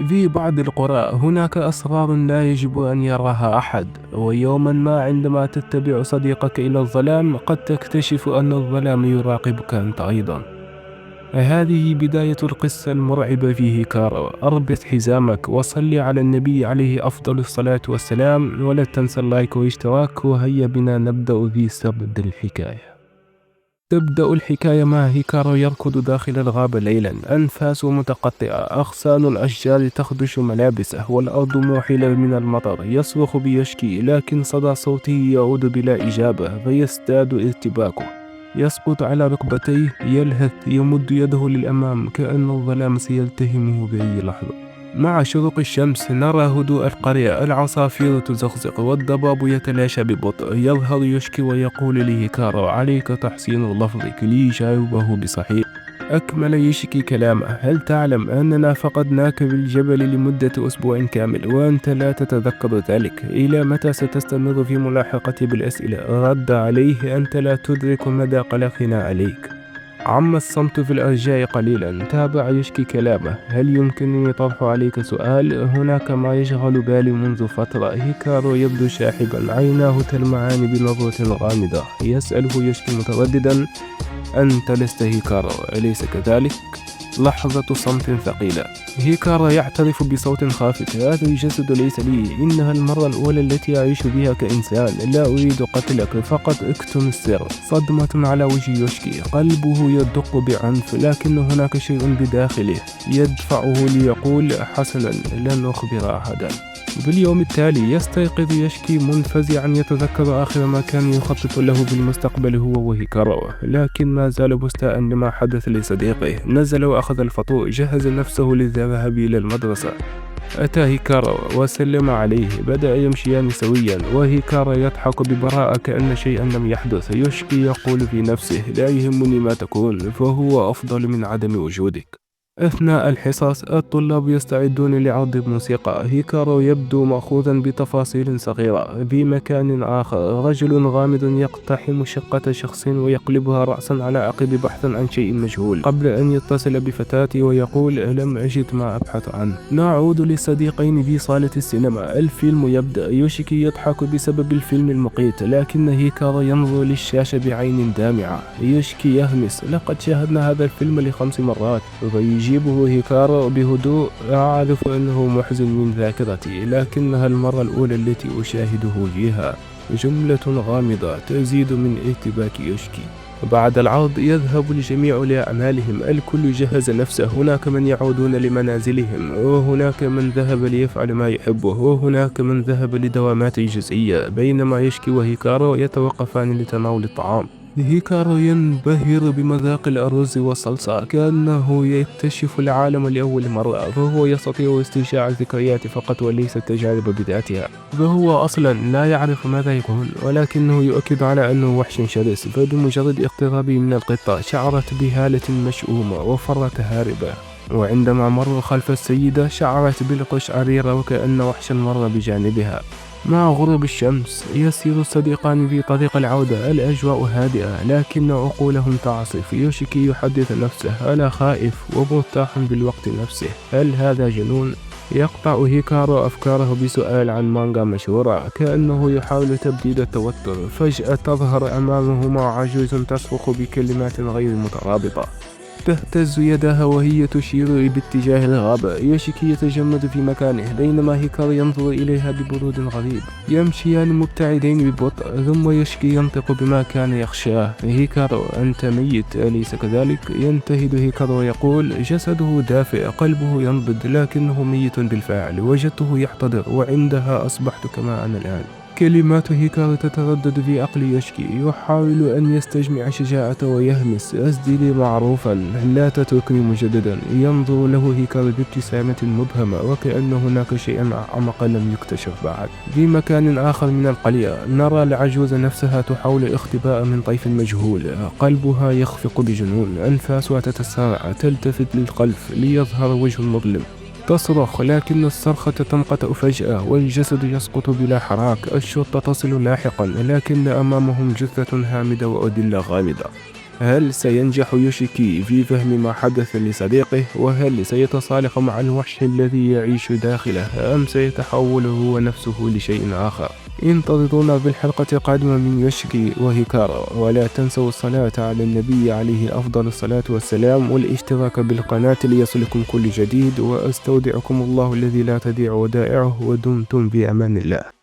في بعض القرى هناك أسرار لا يجب أن يراها أحد، ويوما ما عندما تتبع صديقك إلى الظلام قد تكتشف أن الظلام يراقبك أنت أيضا. هذه بداية القصة المرعبة في هيكارو. أربط حزامك وصل على النبي عليه أفضل الصلاة والسلام، ولا تنسى اللايك واشتراك، وهيا بنا نبدأ في سرد الحكاية. تبدأ الحكاية مع هيكارو يركض داخل الغابة ليلا، أنفاسه متقطعة، أغصان الأشجار تخدش ملابسه، والأرض موحلة من المطر. يصرخ بيشكي، لكن صدى صوته يعود بلا إجابة، فيزداد ارتباكه. يسقط على ركبتيه، يلهث، يمد يده للأمام كأن الظلام سيلتهمه بأي لحظة. مع شروق الشمس نرى هدوء القرية، العصافير تزقزق والضباب يتلاشى ببطء. يظهر يشكي ويقول لهيكارو: عليك تحسين لفظك. ليجاوبه بصحيح. أكمل يشكي كلامه: هل تعلم أننا فقدناك بالجبل لمدة أسبوع كامل وأنت لا تتذكر ذلك؟ إلى متى ستستمر في ملاحقتي بالأسئلة؟ رد عليه: أنت لا تدرك مدى قلقنا عليك. عم الصمت في الأرجاء قليلا. تابع يشكي كلامه: هل يمكنني طرح عليك سؤال؟ هناك ما يشغل بالي منذ فترة. هيكارو يبدو شاحبا، عيناه تلمعان بنظرة غامضة. يسأله يشكي مترددا: أنت لست هيكارو، أليس كذلك؟ لحظة صمت ثقيلة. هيكارا يعترف بصوت خافت: هذا الجسد ليس لي، إنها المرة الأولى التي أعيش بها كإنسان. لا أريد قتلك، فقط اكتم السر. صدمة على وجه يشكي، قلبه يدق بعنف، لكن هناك شيء بداخله يدفعه ليقول: حسنا، لن أخبر أحدا. في اليوم التالي يستيقظ يشكي منفزعا، يتذكر آخر ما كان يخطط له بالمستقبل هو وهيكارو، لكن ما زال مستاء لما حدث لصديقه. نزل وأخذ الفطور، جهز نفسه للذهاب إلى المدرسة. أتى هيكارو وسلم عليه، بدأ يمشيان سويا، وهيكارو يضحك ببراءة كأن شيئا لم يحدث. يشكي يقول في نفسه: لا يهمني ما تكون، فهو أفضل من عدم وجودك. أثناء الحصص الطلاب يستعدون لعرض الموسيقى. هيكارو يبدو مأخوذا بتفاصيل صغيرة. في مكان آخر رجل غامض يقتحم شقة شخص ويقلبها رأسا على عقب بحثا عن شيء مجهول، قبل أن يتصل بفتاة ويقول: لم أجد ما أبحث عنه. نعود للصديقين في صالة السينما. الفيلم يبدأ. يوشيكي يضحك بسبب الفيلم المقيت، لكن هيكارو ينظر للشاشة بعين دامعة. يوشيكي يهمس: لقد شاهدنا هذا الفيلم ل5 مرات. يجيبه هيكارو بهدوء: أعرف أنه محزن من ذاكرتي، لكنها المرة الأولى التي أشاهده فيها. جملة غامضة تزيد من ارتباك يوشكي. بعد العرض يذهب الجميع لأعمالهم، الكل جهز نفسه. هناك من يعودون لمنازلهم، وهناك من ذهب ليفعل ما يحبه، وهناك من ذهب لدوامات جزئية، بينما يشكي وهيكارو يتوقفان لتناول الطعام. هيكارو ينبهر بمذاق الأرز والصلصة، كأنه يكتشف العالم لأول مرة، فهو يستطيع استرجاع الذكريات فقط وليس التجارب بذاتها. فهو أصلا لا يعرف ماذا يقول، ولكنه يؤكد على أنه وحش شرس. فبمجرد اقترابه من القطة شعرت بهالة مشؤومة وفرت هاربة، وعندما مر خلف السيدة شعرت بالقشعريرة وكأن وحشا مر بجانبها. مع غروب الشمس يسير الصديقان في طريق العودة. الأجواء هادئة، لكن عقولهم تعصف. يوشيكي يحدث نفسه: أنا خائف ومرتاح بالوقت نفسه، هل هذا جنون؟ يقطع هيكارو أفكاره بسؤال عن مانجا مشهورة، كأنه يحاول تبديد التوتر. فجأة تظهر أمامه مع عجوز تصرخ بكلمات غير مترابطة. تهتز يدها وهي تشير باتجاه الغابة. يوشيكي يتجمد في مكانه، بينما هيكارو ينظر إليها ببرود غريب. يمشيان مبتعدين ببطء، ثم يوشيكي ينطق بما كان يخشاه: هيكارو، أنت ميت، أليس كذلك؟ ينتهد هيكارو ويقول: جسده دافئ، قلبه ينبض، لكنه ميت بالفعل. وجدته يحتضر، وعندها أصبحت كما أنا الآن. كلمات هيكارو تتردد في عقل يوشيكي. يحاول أن يستجمع شجاعته ويهمس: أسدي لي معروفا، لا تتركني مجددا. ينظر له هيكارو بابتسامة مبهمة، وكأن هناك شيئا أعمق لم يكتشف بعد. في مكان آخر من القرية نرى العجوز نفسها تحاول الاختباء من طيف مجهول. قلبها يخفق بجنون، أنفاسها تتسارع، تلتفت للخلف ليظهر وجه مظلم. تصرخ، لكن الصرخة تنقطع فجأة والجسد يسقط بلا حراك. الشرطة تصل لاحقا، لكن أمامهم جثة هامدة وأدلة غامضة. هل سينجح يوشيكي في فهم ما حدث لصديقه؟ وهل سيتصالح مع الوحش الذي يعيش داخله أم سيتحول هو نفسه لشيء آخر؟ انتظرونا بالحلقة القادمة من يوشيكي وهيكارا، ولا تنسوا الصلاة على النبي عليه أفضل الصلاة والسلام والاشتراك بالقناة ليصلكم كل جديد، وأستودعكم الله الذي لا تضيع ودائعه، ودمتم بأمان الله.